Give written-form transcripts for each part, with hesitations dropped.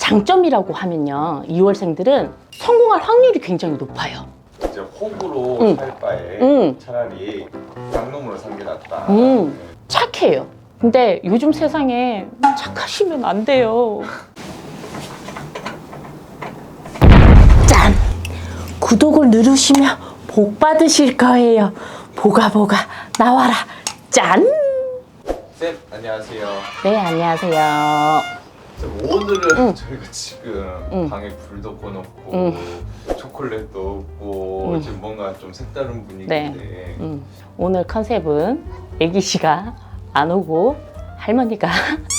장점이라고 하면요, 2월생들은 성공할 확률이 굉장히 높아요. 이제 호구로 살 바에 차라리 양놈으로 사는 게 낫다. 착해요. 근데 요즘 세상에 착하시면 안 돼요. 짠! 구독을 누르시면 복 받으실 거예요. 보가 나와라. 짠! 쌤 안녕하세요. 네, 안녕하세요. 쌤, 오늘은 저희가 지금 방에 불도 꺼놓고 초콜릿도 없고 지금 뭔가 좀 색다른 분위기인데 네. 오늘 컨셉은 애기 씨가 안 오고 할머니가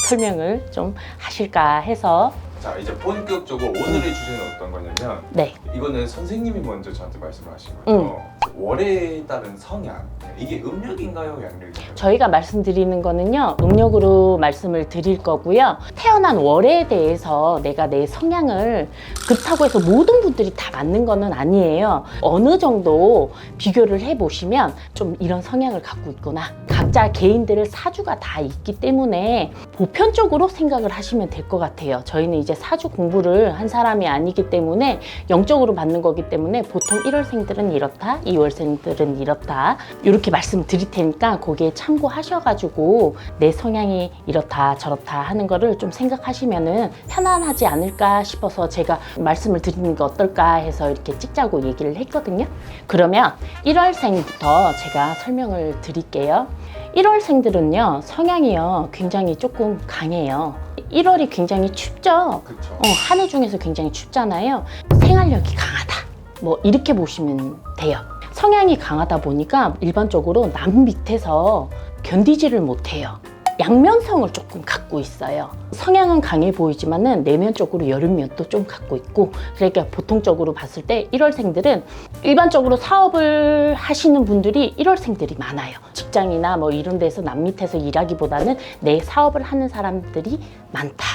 설명을 좀 하실까 해서. 자, 이제 본격적으로 오늘의 주제는 어떤 거냐면 네. 이거는 선생님이 먼저 저한테 말씀을 하신 거죠. 월에 따른 성향, 이게 음력인가요, 양력인가요? 저희가 말씀드리는 거는요, 음력으로 말씀을 드릴 거고요. 태어난 월에 대해서 내가 내 성향을 그렇다고 해서 모든 분들이 다 맞는 거는 아니에요. 어느 정도 비교를 해보시면 좀 이런 성향을 갖고 있구나. 각자 개인들의 사주가 다 있기 때문에 보편적으로 생각을 하시면 될 것 같아요. 저희는 이제 사주 공부를 한 사람이 아니기 때문에 영적으로 받는 거기 때문에 보통 1월생들은 이렇다, 2월생들은 이렇다, 이렇게 말씀드릴 테니까 거기에 참고하셔가지고 내 성향이 이렇다 저렇다 하는 거를 좀 생각하시면은 편안하지 않을까 싶어서 제가 말씀을 드리는 게 어떨까 해서 이렇게 찍자고 얘기를 했거든요. 그러면 1월생부터 제가 설명을 드릴게요. 1월생들은요, 성향이요 굉장히 조금 강해요. 1월이 굉장히 춥죠. 그쵸. 한 해 중에서 굉장히 춥잖아요. 생활력이 강하다, 뭐 이렇게 보시면 돼요. 성향이 강하다 보니까 일반적으로 남 밑에서 견디지를 못해요. 양면성을 조금 갖고 있어요. 성향은 강해 보이지만은 내면적으로 여름면도 좀 갖고 있고, 그러니까 보통적으로 봤을 때 1월생들은 일반적으로 사업을 하시는 분들이 1월생들이 많아요. 직장이나 뭐 이런 데서 남 밑에서 일하기보다는 내 사업을 하는 사람들이 많다.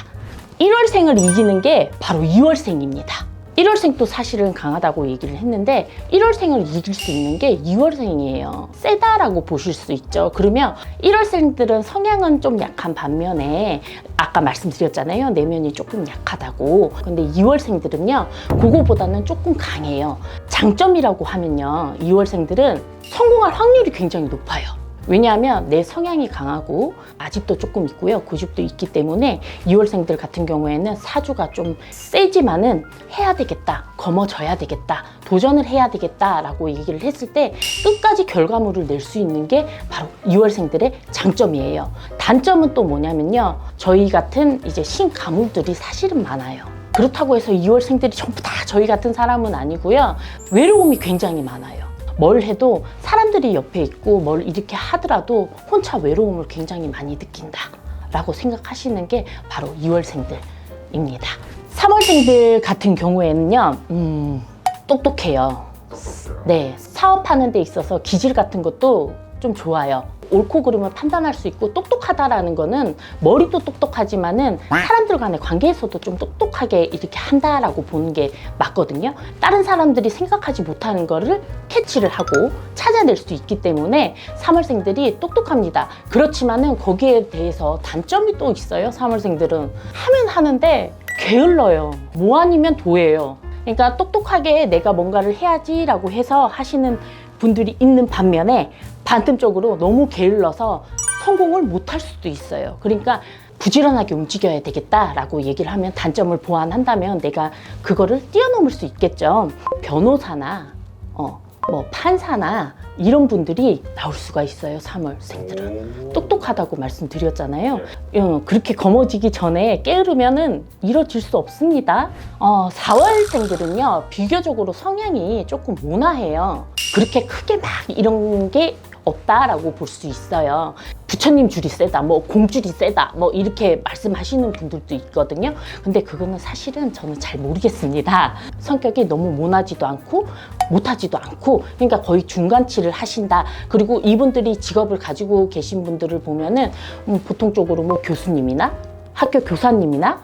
1월생을 이기는 게 바로 2월생입니다. 1월생도 사실은 강하다고 얘기를 했는데 1월생을 이길 수 있는 게 2월생이에요. 세다라고 보실 수 있죠. 그러면 1월생들은 성향은 좀 약한 반면에 아까 말씀드렸잖아요. 내면이 조금 약하다고. 근데 2월생들은요, 그거보다는 조금 강해요. 장점이라고 하면요, 2월생들은 성공할 확률이 굉장히 높아요. 왜냐하면 내 성향이 강하고 아직도 조금 있고요, 고집도 있기 때문에 2월생들 같은 경우에는 사주가 좀 세지만은 해야 되겠다, 거머져야 되겠다, 도전을 해야 되겠다 라고 얘기를 했을 때 끝까지 결과물을 낼 수 있는 게 바로 2월생들의 장점이에요. 단점은 또 뭐냐면요, 저희 같은 이제 신가물들이 사실은 많아요. 그렇다고 해서 2월생들이 전부 다 저희 같은 사람은 아니고요, 외로움이 굉장히 많아요. 뭘 해도 사람들이 옆에 있고 뭘 이렇게 하더라도 혼자 외로움을 굉장히 많이 느낀다 라고 생각하시는 게 바로 2월생들입니다. 3월생들 같은 경우에는요, 똑똑해요. 네, 사업하는 데 있어서 기질 같은 것도 좀 좋아요. 옳고 그름을 판단할 수 있고, 똑똑하다라는 거는 머리도 똑똑하지만은 사람들 간의 관계에서도 좀 똑똑하게 이렇게 한다라고 보는 게 맞거든요. 다른 사람들이 생각하지 못하는 거를 캐치를 하고 찾아낼 수 있기 때문에 3월생들이 똑똑합니다. 그렇지만은 거기에 대해서 단점이 또 있어요. 3월생들은 하면 하는데 게을러요. 뭐 아니면 도예요. 그러니까 똑똑하게 내가 뭔가를 해야지라고 해서 하시는 분들이 있는 반면에 반대쪽으로 너무 게을러서 성공을 못할 수도 있어요. 그러니까 부지런하게 움직여야 되겠다라고 얘기를 하면, 단점을 보완한다면 내가 그거를 뛰어넘을 수 있겠죠. 변호사나 뭐 판사나 이런 분들이 나올 수가 있어요. 3월생들은 똑똑하다고 말씀드렸잖아요. 그렇게 거머쥐기 전에 게으르면은 이뤄질 수 없습니다. 4월생들은요, 비교적으로 성향이 조금 온화해요. 그렇게 크게 막 이런 게 없다라고 볼 수 있어요. 부처님 줄이 세다, 뭐 공줄이 세다, 뭐 이렇게 말씀하시는 분들도 있거든요. 근데 그거는 사실은 저는 잘 모르겠습니다. 성격이 너무 모나지도 않고 못하지도 않고, 그러니까 거의 중간치를 하신다. 그리고 이분들이 직업을 가지고 계신 분들을 보면은 보통적으로 뭐 교수님이나 학교 교사님이나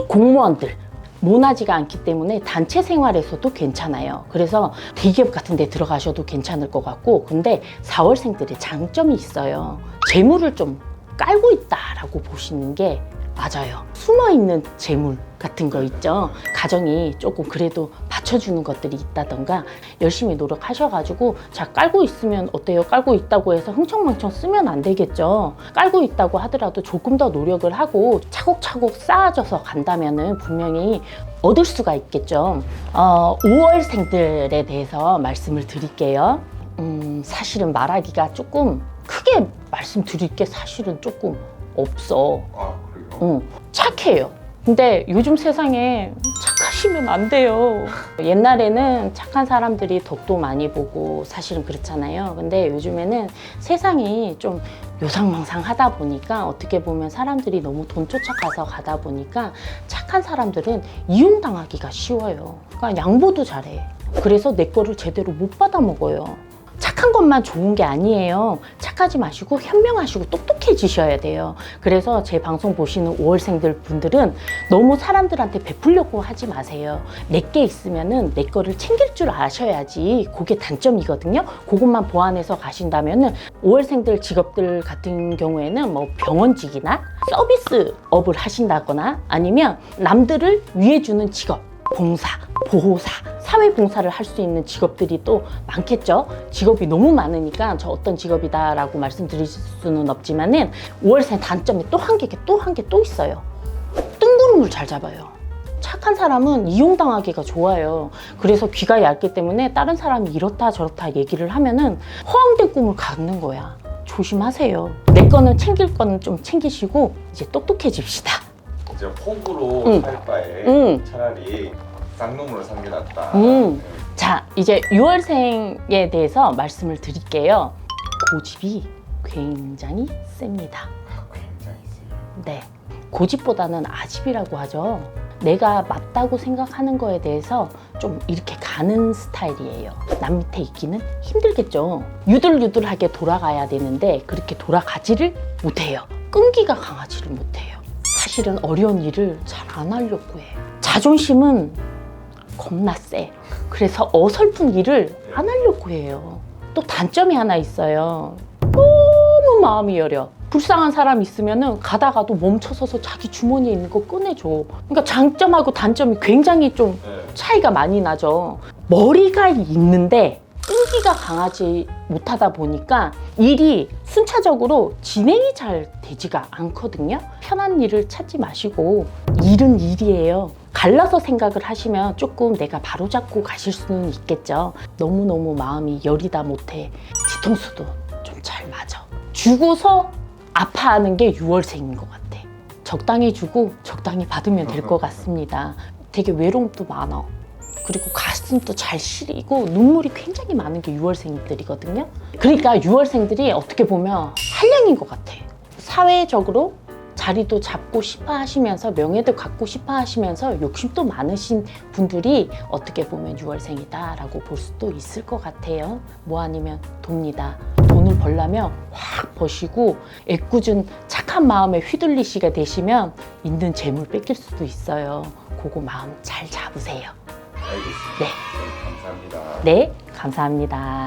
공무원들, 모나지가 않기 때문에 단체 생활에서도 괜찮아요. 그래서 대기업 같은 데 들어가셔도 괜찮을 것 같고, 근데 4월생들의 장점이 있어요. 재물을 좀 깔고 있다라고 보시는 게 맞아요. 숨어있는 재물 같은 거 있죠. 가정이 조금 그래도 받쳐주는 것들이 있다던가 열심히 노력하셔가지고 자 깔고 있으면 어때요? 깔고 있다고 해서 흥청망청 쓰면 안 되겠죠. 깔고 있다고 하더라도 조금 더 노력을 하고 차곡차곡 쌓아져서 간다면은 분명히 얻을 수가 있겠죠. 5월생들에 대해서 말씀을 드릴게요. 사실은 말하기가 조금 크게 말씀드릴 게 사실은 조금 없어. 아 그래요? 착해요. 근데 요즘 세상에 착하시면 안 돼요. 옛날에는 착한 사람들이 덕도 많이 보고 사실은 그렇잖아요. 근데 요즘에는 세상이 좀 요상망상하다 보니까 어떻게 보면 사람들이 너무 돈 쫓아가서 가다 보니까 착한 사람들은 이용당하기가 쉬워요. 그러니까 양보도 잘해. 그래서 내 거를 제대로 못 받아 먹어요. 착한 것만 좋은 게 아니에요. 착하지 마시고 현명하시고 똑똑해지셔야 돼요. 그래서 제 방송 보시는 5월생들 분들은 너무 사람들한테 베풀려고 하지 마세요. 내게 있으면은 내 거를 챙길 줄 아셔야지. 그게 단점이거든요. 그것만 보완해서 가신다면은 5월생들 직업들 같은 경우에는 뭐 병원직이나 서비스업을 하신다거나 아니면 남들을 위해주는 직업, 봉사, 보호사, 사회봉사를 할 수 있는 직업들이 또 많겠죠. 직업이 너무 많으니까 저 어떤 직업이다라고 말씀드릴 수는 없지만은 5월생 단점이 또 한 개 또 있어요. 뜬구름을 잘 잡아요. 착한 사람은 이용당하기가 좋아요. 그래서 귀가 얇기 때문에 다른 사람이 이렇다 저렇다 얘기를 하면은 허황된 꿈을 갖는 거야. 조심하세요. 내 거는 챙길 거는 좀 챙기시고 이제 똑똑해집시다. 이제 호구로 살 바에 차라리 쌍놈으로 사는 게 낫다. 자, 이제 6월생에 대해서 말씀을 드릴게요. 고집이 굉장히 셉니다. 굉장히 세요. 네. 고집보다는 아집이라고 하죠. 내가 맞다고 생각하는 거에 대해서 좀 이렇게 가는 스타일이에요. 남 밑에 있기는 힘들겠죠. 유들유들하게 돌아가야 되는데 그렇게 돌아가지를 못해요. 끈기가 강하지를 못해요. 사실은 어려운 일을 잘 안 하려고 해. 자존심은 겁나 세. 그래서 어설픈 일을 안 하려고 해요. 또 단점이 하나 있어요. 너무 마음이 여려. 불쌍한 사람 있으면은 가다가도 멈춰서서 자기 주머니에 있는 거 꺼내줘. 그러니까 장점하고 단점이 굉장히 좀 차이가 많이 나죠. 머리가 있는데 끈기가 강하지 못하다 보니까 일이 순차적으로 진행이 잘 되지가 않거든요. 편한 일을 찾지 마시고 일은 일이에요. 갈라서 생각을 하시면 조금 내가 바로잡고 가실 수는 있겠죠. 너무너무 마음이 여리다 못해 뒤통수도 좀 잘 맞아. 주고서 아파하는 게 6월생인 것 같아. 적당히 주고 적당히 받으면 될 것 같습니다. 되게 외로움도 많아. 그리고 가슴도 잘 시리고 눈물이 굉장히 많은 게 6월생들이거든요. 그러니까 6월생들이 어떻게 보면 한량인 것 같아. 사회적으로 자리도 잡고 싶어 하시면서 명예도 갖고 싶어 하시면서 욕심도 많으신 분들이 어떻게 보면 6월생이다라고 볼 수도 있을 것 같아요. 뭐 아니면 돕니다. 돈을 벌려면 확 버시고 애꿎은 착한 마음에 휘둘리시게 되시면 있는 재물 뺏길 수도 있어요. 그거 마음 잘 잡으세요. 알겠습니다. 네. 감사합니다. 네, 감사합니다.